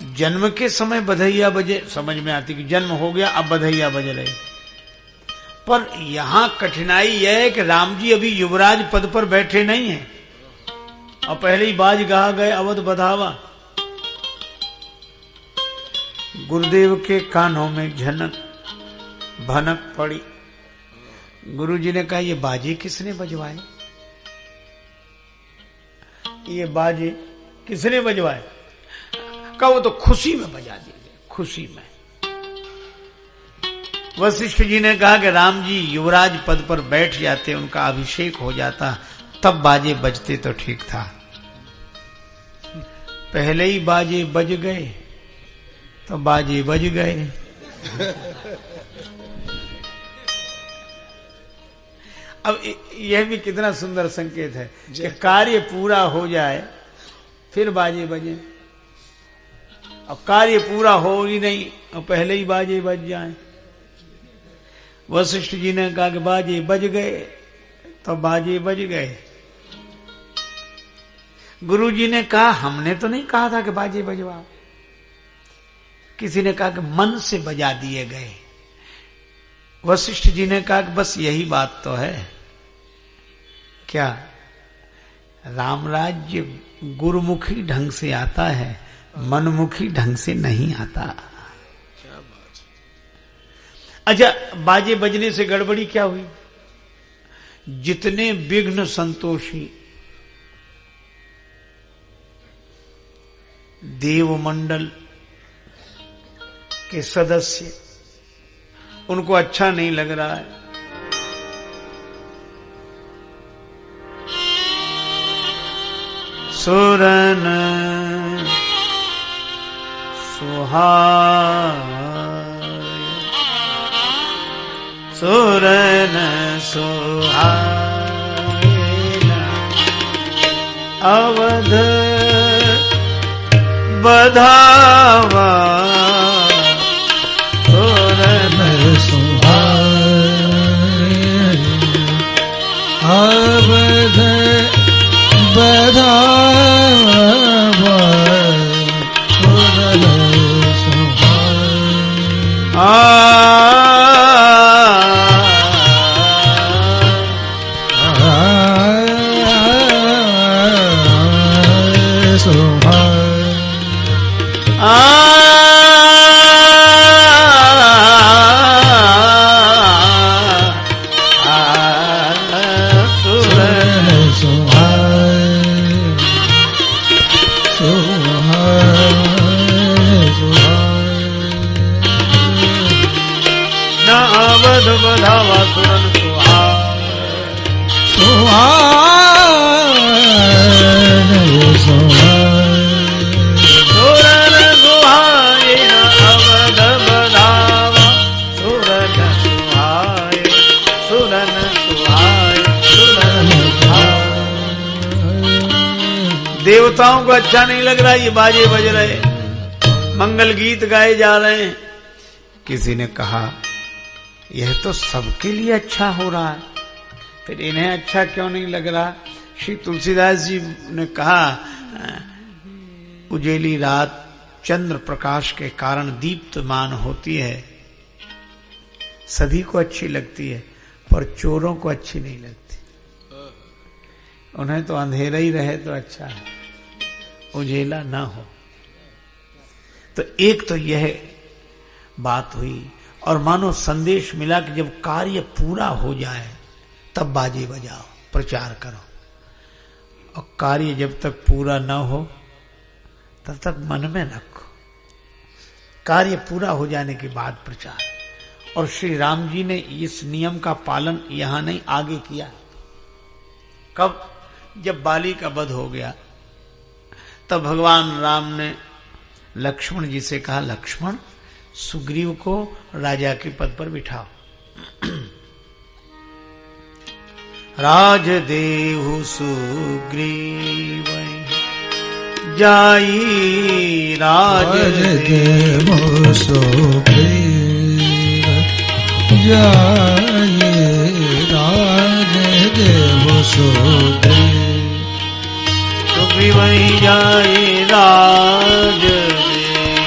जन्म के समय बधैया बजे समझ में आती कि जन्म हो गया अब बधैया बज रहे, पर यहां कठिनाई यह है कि राम जी अभी युवराज पद पर बैठे नहीं हैं और पहले ही बाज गा गए अवध बधावा। गुरुदेव के कानों में झनक भनक पड़ी। गुरुजी ने कहा ये बाजे किसने बजवाए, ये बाजे किसने बजवाए? कहा वो तो खुशी में बजा दिए, खुशी में। वशिष्ठ जी ने कहा कि राम जी युवराज पद पर बैठ जाते, उनका अभिषेक हो जाता, तब बाजे बजते तो ठीक था। पहले ही बाजे बज गए तो बाजे बज गए। अब यह भी कितना सुंदर संकेत है कि कार्य पूरा हो जाए फिर बाजे बजे। अब कार्य पूरा हो ही नहीं और पहले ही बाजे बज जाए। वशिष्ठ जी ने कहा कि बाजे बज गए तो बाजे बज गए। गुरु जी ने कहा हमने तो नहीं कहा था कि बाजे बजवाओ। किसी ने कहा कि मन से बजा दिए गए। वशिष्ठ जी ने कहा कि बस यही बात तो है। क्या राम राज्य गुरुमुखी ढंग से आता है, मनमुखी ढंग से नहीं आता। क्या बात है। अच्छा, बाजे बजने से गड़बड़ी क्या हुई? जितने विघ्न संतोषी देवमंडल के सदस्य, उनको अच्छा नहीं लग रहा है। सुरन सुहाय सुरन सुहाय अवध बधावा सुरन सुहाय अवध बधावा सुरन देवताओं को अच्छा नहीं लग रहा, ये बाजे बज रहे, मंगल गीत गाए जा रहे हैं। किसी ने कहा यह तो सबके लिए अच्छा हो रहा है, फिर इन्हें अच्छा क्यों नहीं लग रहा? श्री तुलसीदास जी ने कहा उजेली रात चंद्र प्रकाश के कारण दीप्तमान होती है, सभी को अच्छी लगती है, पर चोरों को अच्छी नहीं लगती। उन्हें तो अंधेरा ही रहे तो अच्छा है, उजेला ना हो। तो एक तो यह बात हुई, और मानो संदेश मिला कि जब कार्य पूरा हो जाए तब बाजे बजाओ, प्रचार करो। और कार्य जब तक पूरा ना हो तब तक मन में रखो, कार्य पूरा हो जाने के बाद प्रचार। और श्री राम जी ने इस नियम का पालन यहां नहीं आगे किया। कब? जब बाली का वध हो गया तब भगवान राम ने लक्ष्मण जी से कहा, लक्ष्मण सुग्रीव को राजा के पद पर बिठाओ। राज देहु सुग्रीव जाई, राज देहु सुग्रीव जाई, राज देहु सुग्रीव सुग्रीव जाई, राज देहु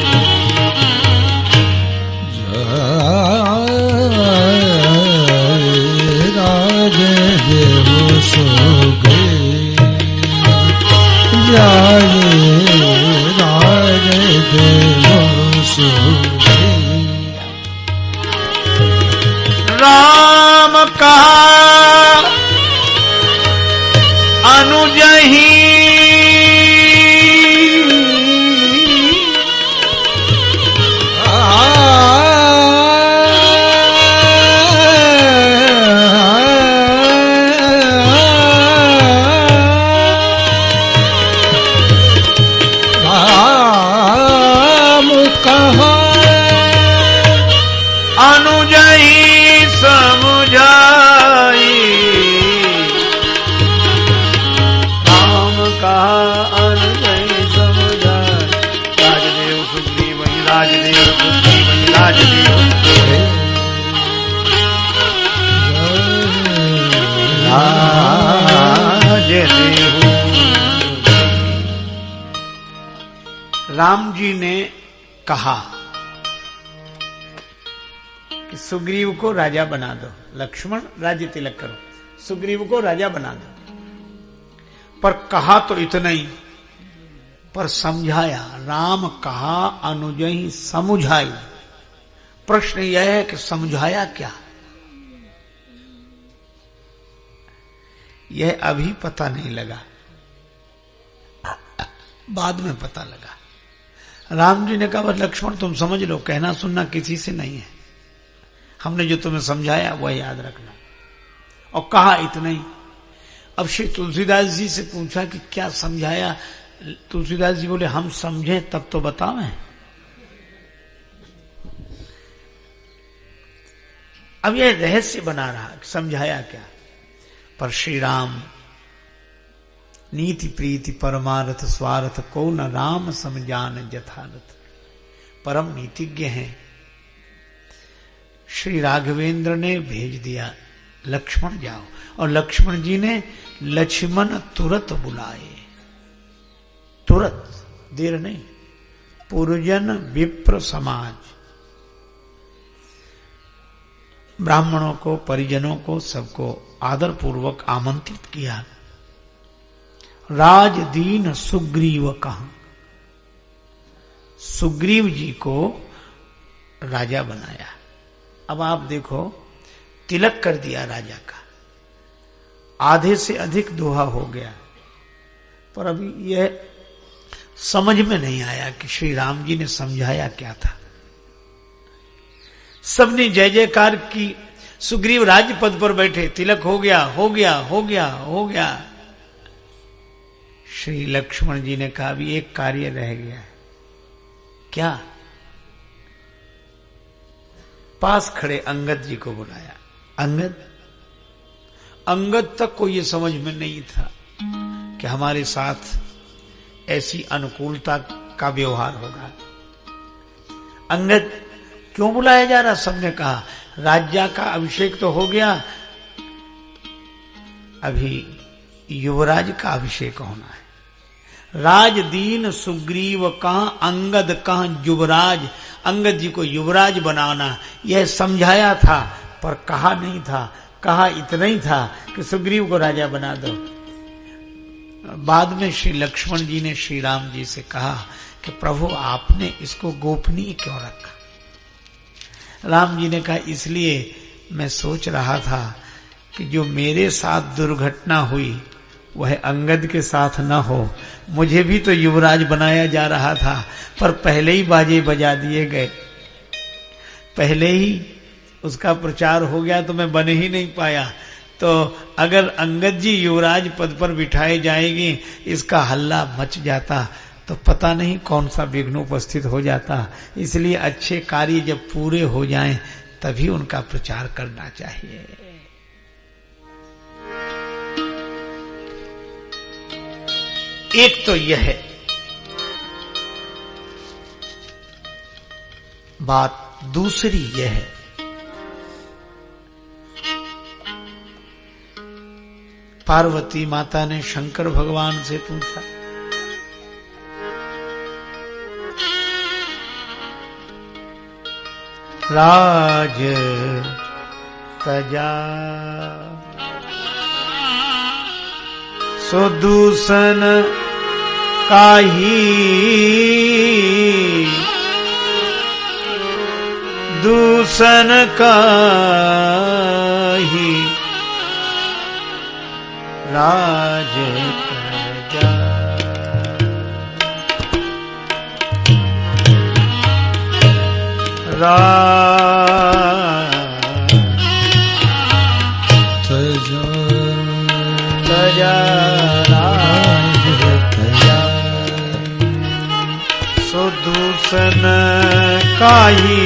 राज देव वही राज देव राज देव। राम जी ने कहा कि सुग्रीव को राजा बना दो, लक्ष्मण राज्य तिलक करो, सुग्रीव को राजा बना दो। पर कहा तो इतना ही, पर समझाया। राम कहा अनुजहि समुझाई। प्रश्न यह है कि समझाया क्या? यह अभी पता नहीं लगा, बाद में पता लगा। राम जी ने कहा बस लक्ष्मण तुम समझ लो, कहना सुनना किसी से नहीं है, हमने जो तुम्हें समझाया वह याद रखना। और कहा इतना ही। अब श्री तुलसीदास जी से पूछा कि क्या समझाया? तुलसीदास जी बोले हम समझे तब तो बतावें। अब यह रहस्य बना रहा समझाया क्या। पर श्री राम नीति प्रीति परमार्थ स्वार्थ को न राम समझान यथार्थ, परम नीतिज्ञ हैं। श्री राघवेंद्र ने भेज दिया लक्ष्मण जाओ, और लक्ष्मण जी ने लक्ष्मण तुरंत बुलाए, तुरंत, देर नहीं। पुरजन विप्र समाज, ब्राह्मणों को परिजनों को सबको आदर पूर्वक आमंत्रित किया। राजदीन सुग्रीव कहा, सुग्रीव जी को राजा बनाया। अब आप देखो तिलक कर दिया राजा का, आधे से अधिक दोहा हो गया, पर अभी यह समझ में नहीं आया कि श्री राम जी ने समझाया क्या था। सबने जय जयकार की, सुग्रीव राज्य पद पर बैठे, तिलक हो गया हो गया हो गया हो गया। श्री लक्ष्मण जी ने कहा अभी एक कार्य रह गया है। क्या? पास खड़े अंगद जी को बुलाया। अंगद तक को यह समझ में नहीं था कि हमारे साथ ऐसी अनुकूलता का व्यवहार होगा। अंगद क्यों बुलाया जा रहा? सबने कहा राज्य का अभिषेक तो हो गया, अभी युवराज का अभिषेक होना है। राजदीन सुग्रीव कहां, अंगद कहां युवराज, अंगद जी को युवराज बनाना यह समझाया था, पर कहा नहीं था। कहा इतना ही था कि सुग्रीव को राजा बना दो। बाद में श्री लक्ष्मण जी ने श्री राम जी से कहा कि प्रभु आपने इसको गोपनीय क्यों रखा? राम जी ने कहा इसलिए मैं सोच रहा था कि जो मेरे साथ दुर्घटना हुई वह अंगद के साथ न हो। मुझे भी तो युवराज बनाया जा रहा था, पर पहले ही बाजे बजा दिए गए, पहले ही उसका प्रचार हो गया तो मैं बन ही नहीं पाया। तो अगर अंगद जी युवराज पद पर बिठाए जाएंगे, इसका हल्ला मच जाता तो पता नहीं कौन सा विघ्न उपस्थित हो जाता। इसलिए अच्छे कार्य जब पूरे हो जाएं तभी उनका प्रचार करना चाहिए। एक तो यह है बात, दूसरी यह है पार्वती माता ने शंकर भगवान से पूछा, राज तजा सो दूषण काहि, दूषण काहि राज तजा। तजा सो दूषण काहि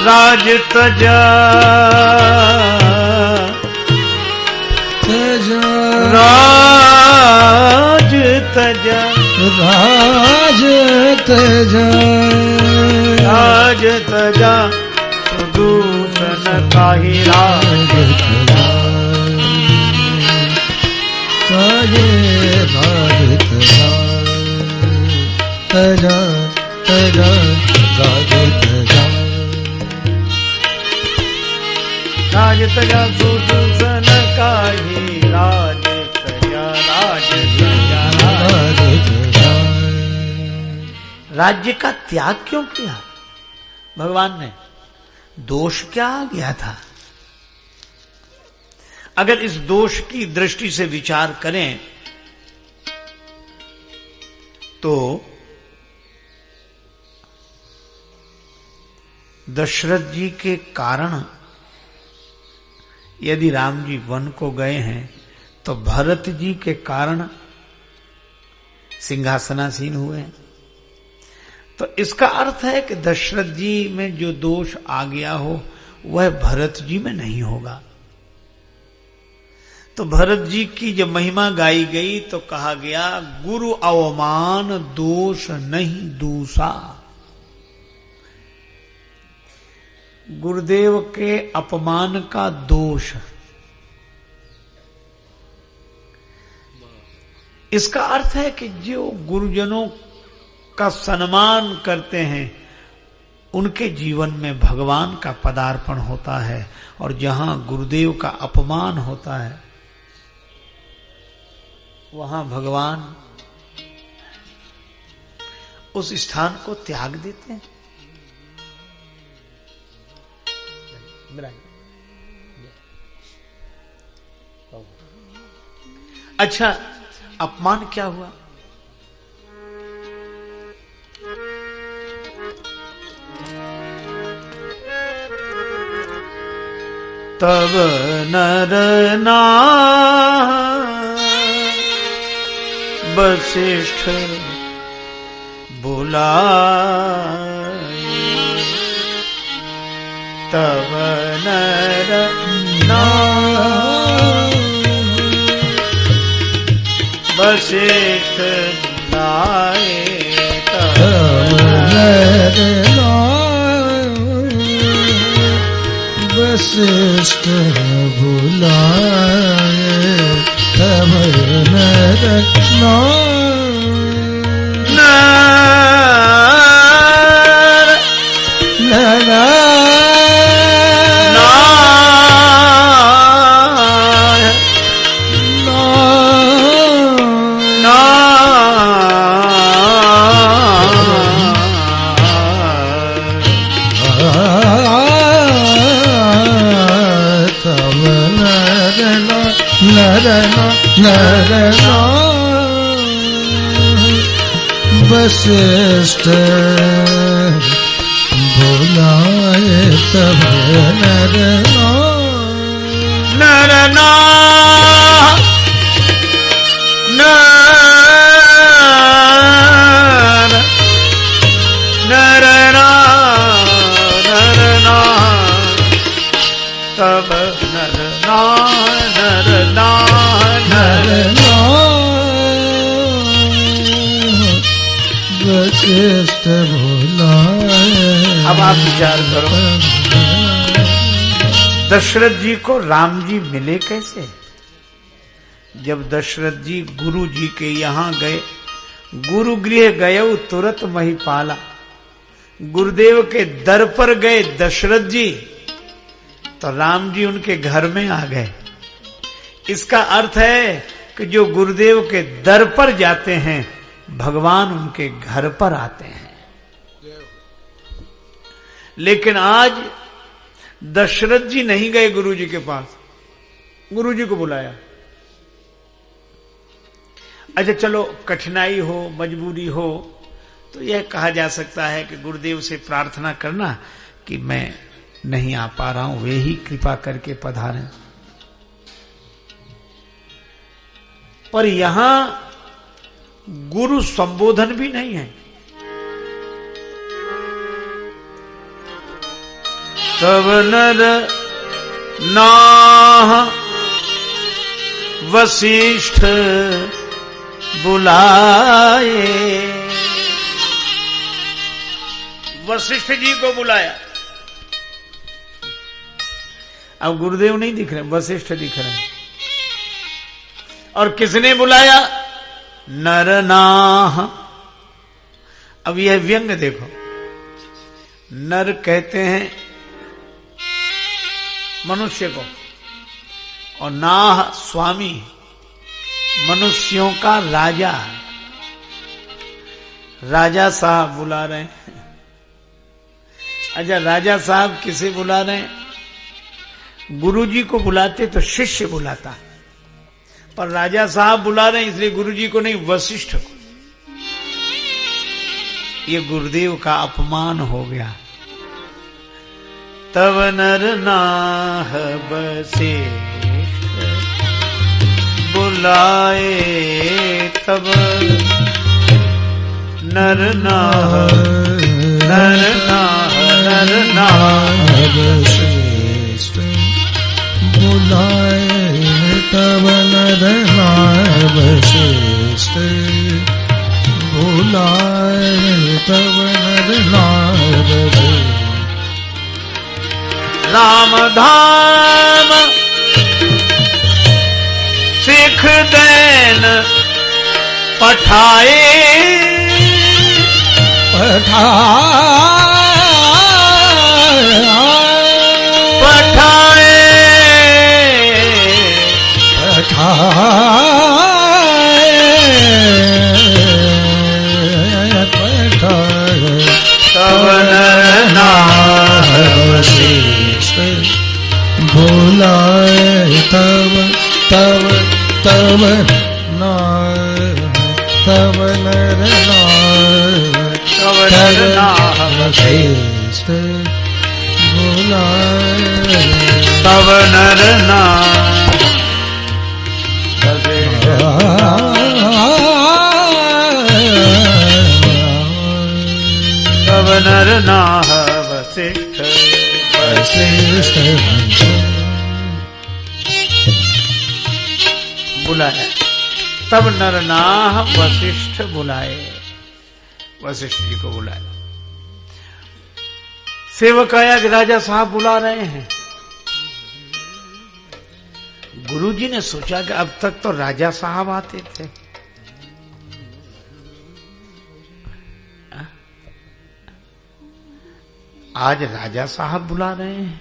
राज तजा तजा राज तजा राज तजा राज तजा दूषण काहि राज तजे राज तजा तजा तजा राज तजा राज तजा दूषण काहि राज तजा राज तजा राज तजा राज्य का त्याग क्यों किया भगवान ने? दोष क्या आ गया था? अगर इस दोष की दृष्टि से विचार करें तो दशरथ जी के कारण यदि राम जी वन को गए हैं तो भरत जी के कारण सिंहासनासीन हुए हैं। तो इसका अर्थ है कि दशरथ जी में जो दोष आ गया हो वह भरत जी में नहीं होगा। तो भरत जी की जब महिमा गाई गई तो कहा गया गुरु अवमान दोष नहीं दूसा। गुरुदेव के अपमान का दोष, इसका अर्थ है कि जो गुरुजनों का सम्मान करते हैं उनके जीवन में भगवान का पदार्पण होता है, और जहां गुरुदेव का अपमान होता है वहां भगवान उस स्थान को त्याग देते हैं। अच्छा, अपमान क्या हुआ? तब नर वशिष्ठ बुलाए, तब नर वशिष्ठ बुलाए, तब नर वशिष्ठ बुलाए, तब नर वशिष्ठ बुलाए, तब नर तब वशिष्ठ बुलाए। अब आप विचार करो, दशरथ जी को राम जी मिले कैसे? जब दशरथ जी गुरु जी के यहां गए, गुरु गृह गए तुरंत महिपाला, गुरुदेव के दर पर गए दशरथ जी तो राम जी उनके घर में आ गए। इसका अर्थ है कि जो गुरुदेव के दर पर जाते हैं भगवान उनके घर पर आते हैं। लेकिन आज दशरथ जी नहीं गए गुरु जी के पास, गुरु जी को बुलाया। अच्छा चलो, कठिनाई हो, मजबूरी हो तो यह कहा जा सकता है कि गुरुदेव से प्रार्थना करना कि मैं नहीं आ पा रहा हूं, वे ही कृपा करके पधारें। पर यहां गुरु संबोधन भी नहीं है। तब नर नाह वशिष्ठ बुलाए। वशिष्ठ जी को बुलाया। अब गुरुदेव नहीं दिख रहे, वशिष्ठ दिख रहे हैं। और किसने बुलाया? नरनाह। अब यह व्यंग देखो, नर कहते हैं मनुष्य को, और नाह स्वामी, मनुष्यों का राजा। राजा साहब बुला रहे हैं। अच्छा, राजा साहब किसे बुला रहे हैं? गुरुजी को बुलाते तो शिष्य बुलाता, पर राजा साहब बुला रहे हैं इसलिए गुरुजी को नहीं, वशिष्ठ को। ये गुरुदेव का अपमान हो गया। तब नर नाह वशिष्ठ बुलाए, तब नर नाह वशिष्ठ बुलाए, तब नर नाह वशिष्ठ बुलाए, तब नर नाह वशिष्ठ। राम धाम सिख दैन पठाए, तब नर नाह वशिष्ठ बुलाए, तब नर नाह वशिष्ठ बुलाए, तब नर नाह तब नर नाह वशिष्ठ बुलाया। तब नर नाह वशिष्ठ बुलाए, वशिष्ठ जी को बुलाया। सेवक आया कि राजा साहब बुला रहे हैं। गुरुजी ने सोचा कि अब तक तो राजा साहब आते थे, आज राजा साहब बुला रहे हैं।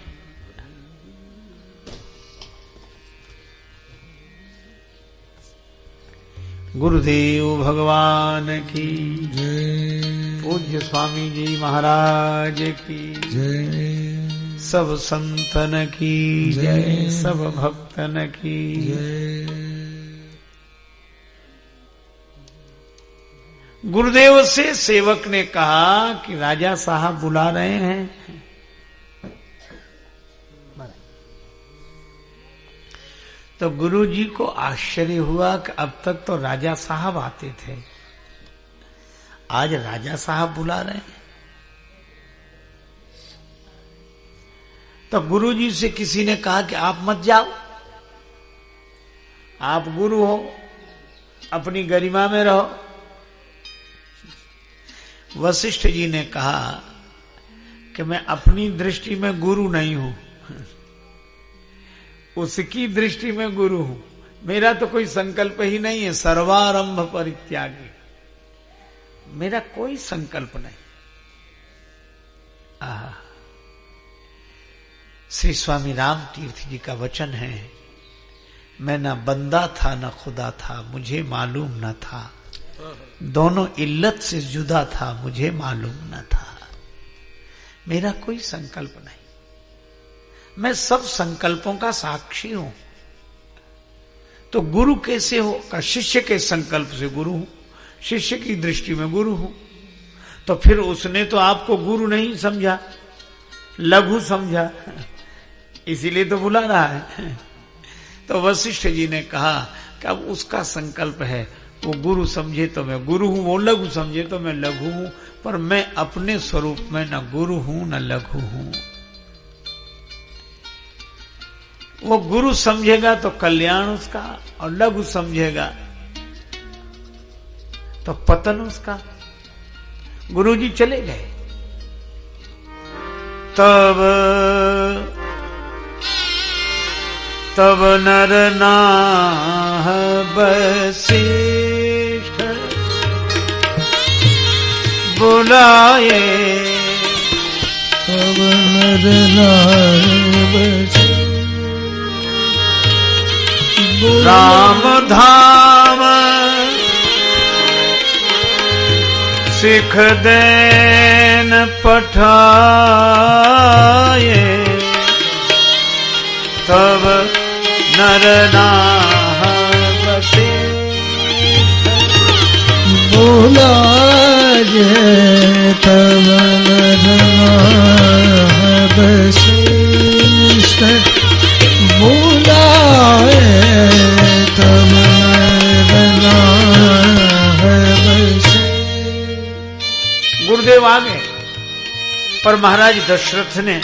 गुरुदेव भगवान की जय, पूज्य स्वामी जी महाराज की जय, सब संतन की जय, सब भक्तन की जय। गुरुदेव से सेवक ने कहा कि राजा साहब बुला रहे हैं। तो गुरुजी को आश्चर्य हुआ कि अब तक तो राजा साहब आते थे, आज राजा साहब बुला रहे हैं। तो गुरुजी से किसी ने कहा कि आप मत जाओ, आप गुरु हो, अपनी गरिमा में रहो। वशिष्ठ जी ने कहा कि मैं अपनी दृष्टि में गुरु नहीं हूं, उसकी दृष्टि में गुरु हूं। मेरा तो कोई संकल्प ही नहीं है, सर्वारंभ परित्यागी, मेरा कोई संकल्प नहीं। श्री स्वामी राम तीर्थ जी का वचन है, मैं न बंदा था न खुदा था, मुझे मालूम न था, दोनों इल्लत से जुदा था, मुझे मालूम न था। मेरा कोई संकल्प नहीं, मैं सब संकल्पों का साक्षी हूं। तो गुरु कैसे हो? का शिष्य के संकल्प से गुरु हूं, शिष्य की दृष्टि में गुरु हूं। तो फिर उसने तो आपको गुरु नहीं समझा, लघु समझा, इसीलिए तो बुला रहा है। तो वशिष्ठ जी ने कहा कि अब उसका संकल्प है, वो गुरु समझे तो मैं गुरु हूं, वो लघु समझे तो मैं लघु हूं, पर मैं अपने स्वरूप में न गुरु हूं न लघु हूं। वो गुरु समझेगा तो कल्याण उसका, और लघु समझेगा तो पतन उसका। गुरुजी चले गए, तब नर नाह वशिष्ठ बुलाए, तब नर नाह वशिष्ठ राम धाम सिख देन पठाए, तब नर नाह वशिष्ठ बुलाए, तब नर नाह वशिष्ठ बुलाए, तब नर नाह वशिष्ठ। गुरुदेव आ गए, पर महाराज दशरथ ने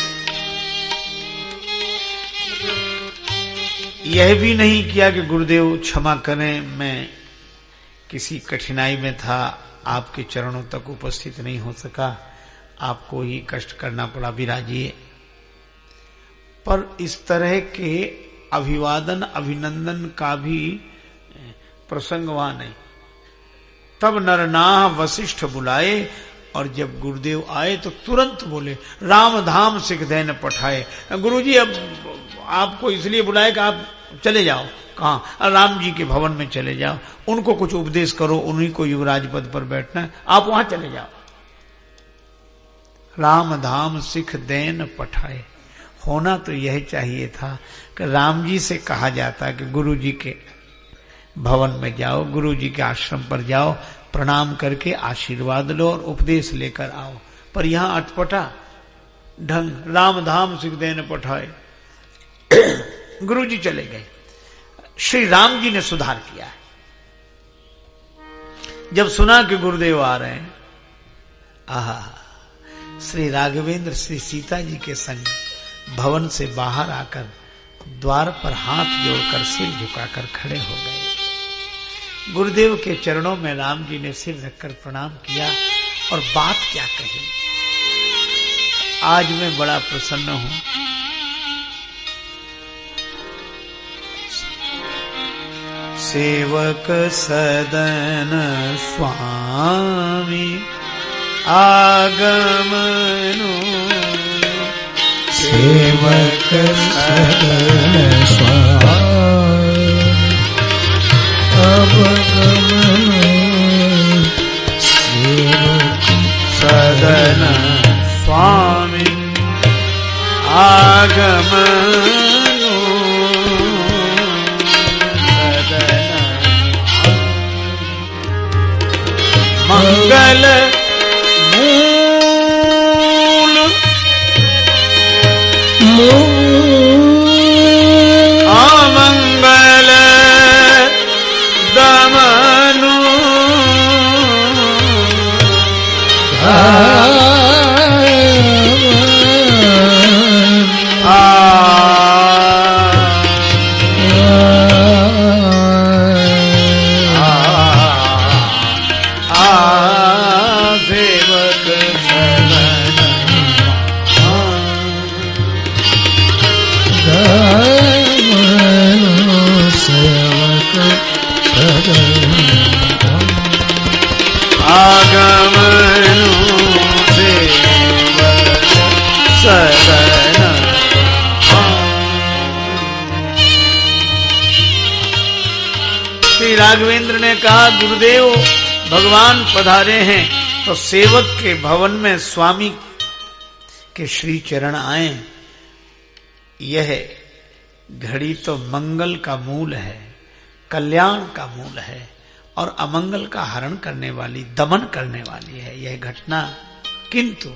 यह भी नहीं किया कि गुरुदेव क्षमा करें, मैं किसी कठिनाई में था, आपके चरणों तक उपस्थित नहीं हो सका, आपको ही कष्ट करना पड़ा, विराजिए। पर इस तरह के अभिवादन अभिनंदन का भी प्रसंग वहां नहीं। तब नरनाह वशिष्ठ बुलाए, और जब गुरुदेव आए तो तुरंत बोले, राम धाम सिख देन पठाए। गुरुजी अब आपको इसलिए बुलाए कि आप चले जाओ। कहाँ? राम जी के भवन में चले जाओ, उनको कुछ उपदेश करो, उन्हीं को युवराज पद पर बैठना है, आप वहां चले जाओ। राम धाम सिख देन पठाए। होना तो यह चाहिए था कि राम जी से कहा जाता कि गुरु जी के भवन में जाओ, गुरु जी के आश्रम पर जाओ, प्रणाम करके आशीर्वाद लो और उपदेश लेकर आओ। पर यहां अटपटा ढंग, राम धाम सिख देन पठाए। गुरु जी चले गए। श्री राम जी ने सुधार किया है। जब सुना कि गुरुदेव आ रहे हैं, आहा, श्री राघवेंद्र श्री सीता जी के संग भवन से बाहर आकर द्वार पर हाथ जोड़कर सिर झुकाकर खड़े हो गए। गुरुदेव के चरणों में राम जी ने सिर रखकर प्रणाम किया, और बात क्या कही। आज मैं बड़ा प्रसन्न हूं। सेवक सदन स्वामी आगमनु, सेवक सदन स्वामी आगमनु, सेवक सदन स्वामी आगमनु, सदन मंगल अमंगल दमनु, श्री राघवेंद्र ने कहा, गुरुदेव भगवान पधारे हैं तो सेवक के भवन में स्वामी के श्री चरण आए। यह घड़ी तो मंगल का मूल है, कल्याण का मूल है, और अमंगल का हरण करने वाली, दमन करने वाली है यह घटना। किंतु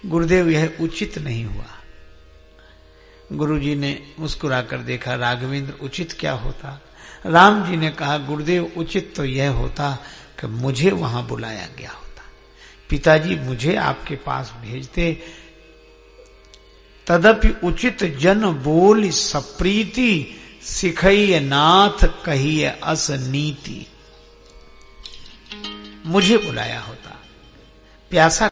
गुरुदेव यह उचित नहीं हुआ। गुरुजी ने मुस्कुराकर देखा, राघवेंद्र उचित क्या होता? राम जी ने कहा, गुरुदेव उचित तो यह होता कि मुझे वहां बुलाया गया होता, पिताजी मुझे आपके पास भेजते, तदपि उचित जन बोल सप्रीति, सिखइय नाथ कहिए अस नीति। मुझे बुलाया होता, प्यासा